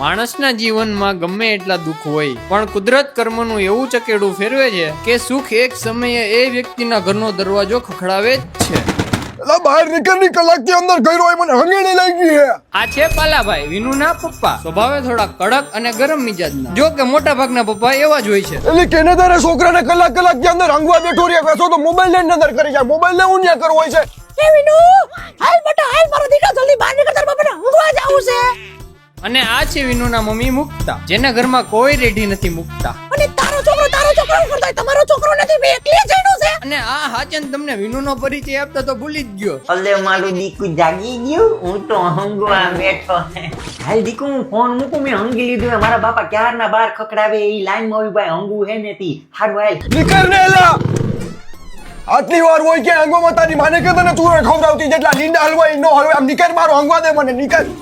માણસના જીવનમાં ગમે એટલા દુઃખ હોય પણ કુદરત કર્મનું એવું ચકેડું ફેરવે છે કે સુખ એક સમયે એ વ્યક્તિના ઘરનો દરવાજો ખખડાવે જ છે. બહાર નીકળની કલાકથી અંદર ગયો હોય મને હંગેણી લાગી છે. આ છે પાલાભાઈ વિનુના પપ્પા. સ્વભાવે થોડા કડક અને ગરમ મિજાજના. જો કે મોટા ભાગના પપ્પા એવા જ હોય છે. એટલે કેને તારે છોકરાને કલાકથી અંદર હંગવા બેઠો રહ્યા બેસો તો મોબાઈલ લઈને અંદર કરી જાય. મોબાઈલ ને હું ન્યા કરવો હોય છે. એ વિનુ હાલ બેટા હાલ મારો દીકરો જલ્દી બહાર નીકળ તારા બાપાને ઊંઘવા જાવું છે. અને આ છે વિનુના મમ્મી મુક્તા, જેના ઘરમાં કોઈ રેઢી નથી મુકતા. અને તારો છોકરો શું કરતો હોય? તમારો છોકરો નથી, મેં એકલી જઈનો છે. અને આ હાચન તમને વિનુનો પરિચય આપતા તો ભૂલી જ ગયો. અલે મારું દીકુ જાગી ગયું, હું તો હંગવા બેઠો. હાલ દીકુ હું ફોન મૂકું, મેં હંગી લીધું. મારા બાપા ક્યારના બાર ખકડાવે એ લાઈન માં આવી ભાઈ હંગવું હે નથી. હારું હાલ નીકળ ને એલા. આટલી વાર હોય કે હંગવામાં તારી માને કે તને ચૂરો ખવડાવતી જેટલા લીંડા હલવાઈ નો હલવાઈ આમ નીકળ મારો હંગવા દે મને નીકળ.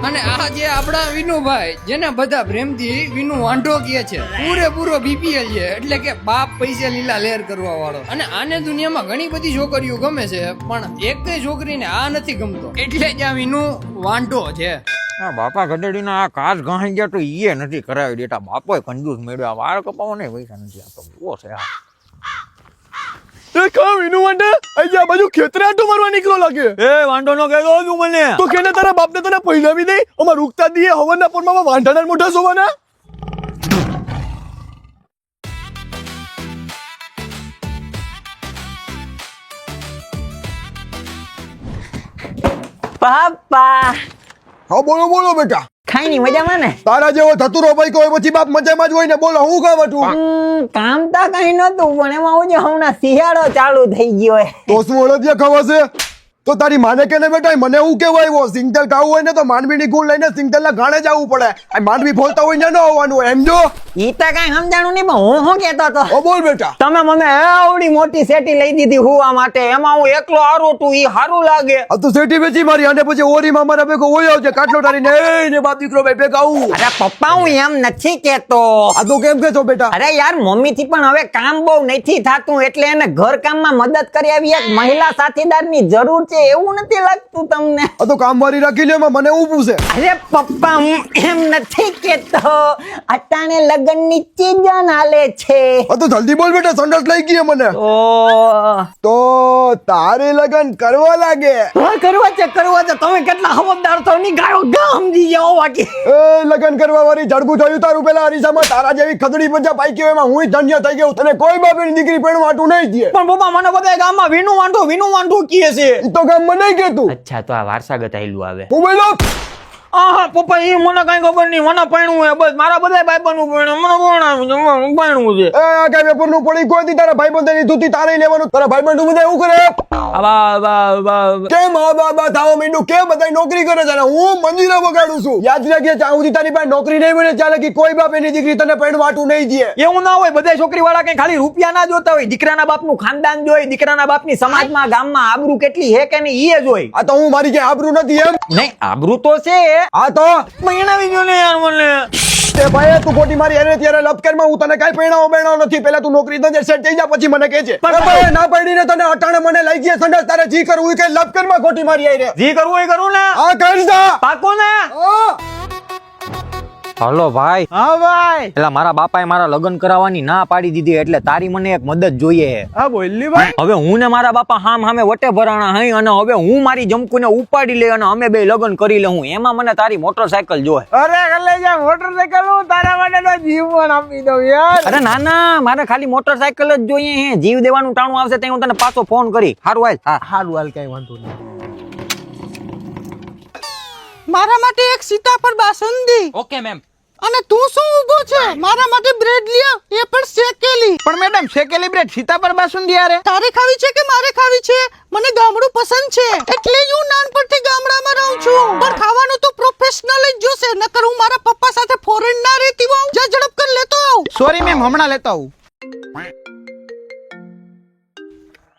અને આ જે આપણા વિનુભાઈ, જેને બધા પ્રેમથી વિનુ વાંઢો કહે છે, પૂરેપૂરો બીપીએલ છે, એટલે કે બાપ પૈસા લીલા લેર કરવા વાળો. અને આને દુનિયામાં ઘણી બધી છોકરીઓ ગમે છે, પણ એક છોકરીને આ નથી ગમતો, એટલે જ આ વિનુ વાંઢો છે. બાપા ગઢડીના આ કાચ ગાઈ ગયા તો ઈએ નથી કરાવી દેતા. બાપોય કંજૂસ મેળવ્યા, વાળ કપાવો ને પૈસા નથી આપતો. બહુ છે આ. એ કા વિનુ વાંડે આઈ આ બાજુ ખેતરે આટો મારવા નીકળો લાગે. એ વાંઢો નો કહેતો તું મને. તો કેને તારા બાપને તને પહેલાવી દે અમાર ઉગતા દીએ હવનના પોરમાં વાંઢાના મોઢા જોવાના. પાપા હા બોલો બોલો બેટા. ખાઈ ની મજામાં ને? તારા જેવો ધતુરો ભાઈ કોઈ પછી બાપ મજામાં જ હોય ને. બોલો હું કામ હતું? કામ તો કઈ નતું, પણ એમાં હું હમણાં શિયાળો ચાલુ થઈ ગયો હે. તો શું અળદિયા ખવાશે? તો તારી માને કે ને બેટા મને એવું કેવાય સિંગતેલ ખાવું હોય ને તો માંડવીની ગુણ લઈને સિંગતેલ ના ગાણે જવું પડે. આ માંડવી ફોલતા હોય ને ન આવવાનું હોય એમ જો. ઈ તો કઈ સમજાણું નહીં, પણ હું કેતો તો ઓ બોલ બેટા. તમે મને આવડી મોટી સેટી લઈ દીધી હુવા માટે, એમાં હું એકલો હારું તું, ઈ હારું લાગે. આ તો સેટી વેચી મારી અને પછી ઓરીમાં મારા ભેગો હોય આવજે કાટલો તારીને એ ને બાપ દીકરો ભાઈ ભેગા આવું. અરે પપ્પા હું એમ નથી કેતો. આ તો કેમ કે છો બેટા? અરે યાર મમ્મી થી પણ હવે કામ બહુ નથી થાતું, એટલે એને ઘર કામમાં મદદ કરી આવી એક મહિલા સાથીદારની જરૂર છે, એવું નથી લાગતું તમને? આ તો કામવાળી રાખી લે મને એવું પૂછે. અરે પપ્પા હું એમ નથી કેતો, અટાણે લગનની ચીજન આલે છે. આ તો જલ્દી બોલ બેટા, સંડાસ લઈ ગઈ મને. તો તારે લગન કરવા લાગે? હા કરવા છે. તમે કેટલા હવલદાર છો ની ગાયો ગા સમજી જાઓ બાકી. એ લગન કરવા વાળી જડબું થયું તારું પેલા અરીસામાં. તારા જેવી ખદડી પંજા પાઈકી એમાં હું ધન્ય થઈ ગયો. તને કોઈ બાપની દીકરી પણ વાટું નહીં દે. પણ પપ્પા મને બધા ગામમાં વિનુ વાંઢો કહે છે. ઈ તો ગામમાં નહીં કેતું. અચ્છા તો આ વારસાગત આયલું આવે. મોબાઈલ આહા પપ્પા ઈ મને કઈ ખબર નહીં, મને પૈણું હે બસ. મારા બધા ભાઈબંધનું પૈણું, મને પૈણું છે. એ આ કઈ પેપરનું પડી કોઈ દી તારા ભાઈબંધની ધૂતી તારે લેવાનું. તારા ભાઈબંધ બધા એવું કરે કેમ આ બા થાવા માંડ્યું? કેમ બધા નોકરી કરે છે? હું મંજીરા બગાડું છું. યાદ રાખજે ત્યાં સુધી તારી પાસે નોકરી નહીં મળે ચાલે કે કોઈ બાપ એની દીકરી તને પૈણ વાટું નહીં દે. એવું ના હોય, બધા છોકરી વાળા કઈ ખાલી રૂપિયા ના જોતા હોય, દીકરાના બાપનું ખાનદાન જોઈ, દીકરાના બાપની સમાજમાં ગામમાં આબરૂ કેટલી હે કે નહીં ઈ જોઈ. આ તો હું મારી ક્યાં આબરૂ નથી એમ? નહીં આબરૂ તો છે. આ તો પૈણાવી જો ને યાર મને. તે ભાઈ તું ખોટી મારી એને ત્યારે લપકેરમાં હું તને કઈ પૈણાવો બેણાવો નથી. પહેલા તું નોકરી ધંધે સેટ થઈ જા પછી મને કહેજે. ભાઈ ના પડીને તને અટાણે મને લઈ ગયા સંડાસ. તારે જી કરવું કે લપકેરમાં ખોટી મારી આઈ રે. જી કરવું એ કરું ને. આ કરી જા પાકો ને. હલો ભાઈ. હા ભાઈ. એટલે મારા બાપાએ મારા લગ્ન કરાવવાની ના પાડી દીધી, એટલે તારી મને એક મદદ જોઈએ. હા બોલી ભાઈ. હવે હું ને મારા બાપા હામ હામે વટે ભરાણા હઈ, અને હવે હું મારી જમકુને ઉપાડી લે અને અમે બે લગ્ન કરી લઉં. એમાં મને તારી મોટરસાયકલ જોહે. અરે કલે જા મોટરસાયકલ હું તારા માટે તો જીવ પણ આપી દઉં યાર. અરે ના ના, મારે ખાલી મોટરસાયકલ જ જોઈએ હે. જીવ દેવાનું ટાણું આવશે ત્યાં હું તને પાછો ફોન કરી. હારું હાલ. હા હારું હાલ કઈ વાંધો નહીં. મારા માટે એક સીતાફળ બાસુંદી. Okay ma'am. અને તું શું ઊભો છે? મારા માટે બ્રેડ લ્યો, એ પણ શેકેલી. પણ મેડમ શેકેલી બ્રેડ સીતાફળ બાસુંદી યાર. તારે ખાવી છે કે મારે ખાવી છે? મને ગામડું પસંદ છે, એટલે જ હું નાનપણથી ગામડામાં રહું છું. પણ ખાવાનું તો પ્રોફેશનલ જ જોશે, નકર હું મારા પપ્પા સાથે ફોરેન ના રહેતી હોઉં. જા ઝડપ કર લેતો આવ. સોરી મેમ હમણાં લેતો આવું.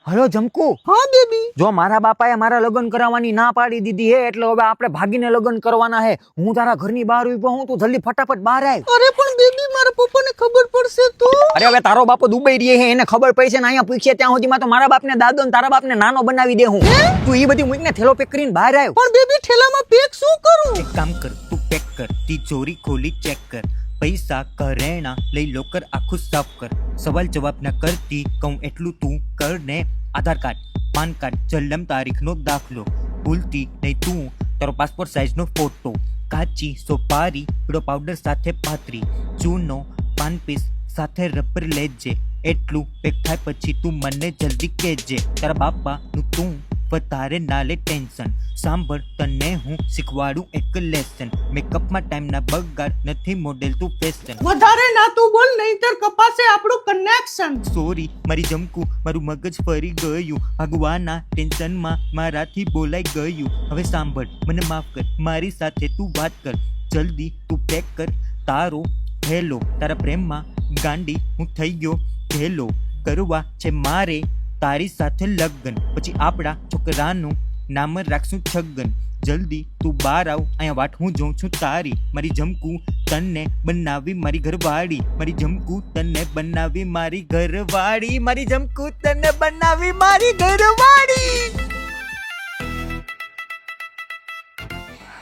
હલો જમકુ. હા બેબી. જો મારા બાપાએ મારા લગ્ન કરાવવાની ના પાડી દીધી હે, એટલે હવે આપણે ભાગીને લગ્ન કરવાના હે. હું તારા ઘરની બહાર ઉભો હું, તું જલ્દી ફટાફટ બહાર આવ. અરે પણ બેબી મારા પપ્પાને ખબર પડશે તો? અરે હવે તારો બાપો દુબઈ રહે છે એને ખબર પડશે ને અહીંયા પૂછે ત્યાં સુધીમાં તો મારા બાપને દાદો ને તારા બાપને નાનો બનાવી દે હું. તું એ બધી મૂકીને થેલો પેક કરીને બહાર આવ્યો. પણ બેબી ઠેલામાં પેક શું કરું? એક કામ કર તું પેક કર તિજોરી ખોલી ચેક કર પૈસા કરેણા લઈ લોકર આખું સાફ કર સવાલ જવાબ ના કરતી કહું એટલું તું કર ને આધાર કાર્ડ પાન કાર્ડ જન્મ તારીખનો દાખલો ભૂલતી નહીં તું તારો પાસપોર્ટ સાઇઝનો ફોટો કાચી સોપારી પીળો પાવડર સાથે પાતરી ચૂનો પાન પીસ સાથે રબર લેજે એટલું પેક થાય પછી તું મને જલ્દી કહેજે તારા બાપાનું તું વધારે ના લે ટેન્શન સાંભળ તને હું શીખવાડું એક લેસન મેકઅપમાં ટાઈમ ના બગાડ નથી મોડેલ તું ફેશન વધારે ના તું બોલ નહીંતર કપાસે આપણું કનેક્શન. સોરી મારી જમકું મારું મગજ ફરી ગયું ભગવાનના ટેન્શનમાં મારાથી બોલાઈ ગયું હવે સાંભળ મને માફ કર મારી સાથે તું વાત કર જલ્દી તું પેક કર તારો હેલો તારા પ્રેમમાં ગાંડી હું થઈ ગયો હેલો કરવા છે મારે તારી સાથે લગ્ન પછી આપણા છોકરાનું નામ રાખશું છગન જલ્દી તું બહાર આવ અહીંયા વાટ હું જોઉં છું તારી મારી જમકું તને બનાવી મારી ઘરવાળી મારી જમકું તને બનાવી મારી ઘરવાળી મારી જમકું તને બનાવી મારી ઘરવાળી.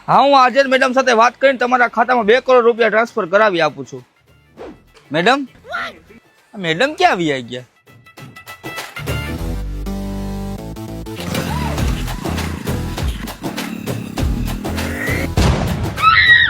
હા હું આજે જ મેડમ સાથે વાત કરીને તમારા ખાતામાં 2 કરોડ રૂપિયા ટ્રાન્સફર કરાવી આપું છું. મેડમ મેડમ ક્યાં આવી ગયા?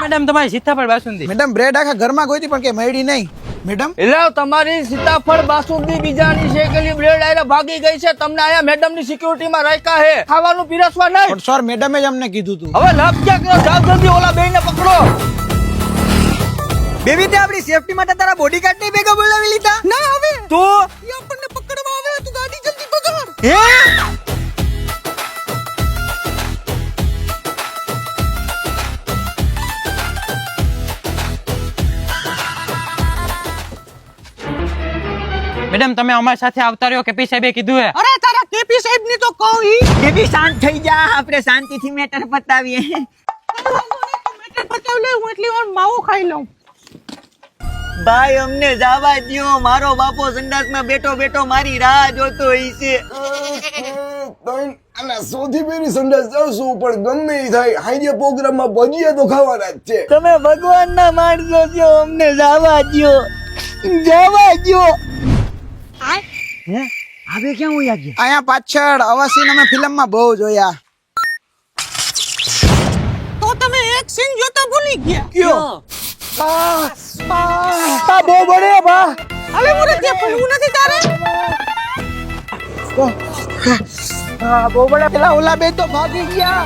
મેડમ તમારી સીતાફળ બાસુંદી. મેડમ બ્રેડ આખા ઘરમાં ગોઈતી પણ કે મળી નહીં. મેડમ એટલે તમારી સીતાફળ બાસુંદી બીજાની શેકેલી બ્રેડ આયરા ભાગી ગઈ છે. તમને આયા મેડમ ની સિક્યુરિટીમાં રાખ્યા હે. ખાવાનું પીરસવા નહીં. પણ સર મેડમે જ અમને કીધું તું. હવે લપ ક્યાં કરો? જાવ જલ્દી ઓલા બેયને પકડો. બેબી તે આપણી સેફટી માટે તારા બોડીગાર્ડ ને ભેગા બોલાવી લીધા. ના હવે તો એ આપણને પકડવા આવે તું ગાડી જલ્દી પકડ. હે મેડમ તમે અમારી સાથે આવતા રહ્યો કેપી સાહેબે કીધું હે. અરે તારા કેપી સાહેબ ની તો કહું ઈ બેબી શાંત થઈ જા આપણે શાંતિથી મેટર પતાવીએ મેટર બતાવ લે હું એટલી વાર માવો ખાઈ લઉં. ભાઈ અમને જવા દ્યો મારો બાપો સંડાસમાં બેઠો બેઠો મારી રાહ જોતો હોય છે. અને સૌથી પહેલી સંદેશ જશું પણ ગમે ઈ થાય હાઈજે પ્રોગ્રામમાં ભજીયા તો ખાવાના જ છે. તમે ભગવાનના માણસો છો અમને જવા દ્યો જવા દ્યો. હે હવે ક્યાં હોયા ગયા? અહીંયા પાછળ આવા સીન અમે ફિલ્મમાં બહુ જોયા. તો તમે એક સીન જોતા ભૂલી ગયા. કયો? આ બહુ બળે બા. હવે મને ત્યાં ભૂલવું નથી તારે. બહુ બડા પેલા ઓલા બે તો ભાગી ગયા.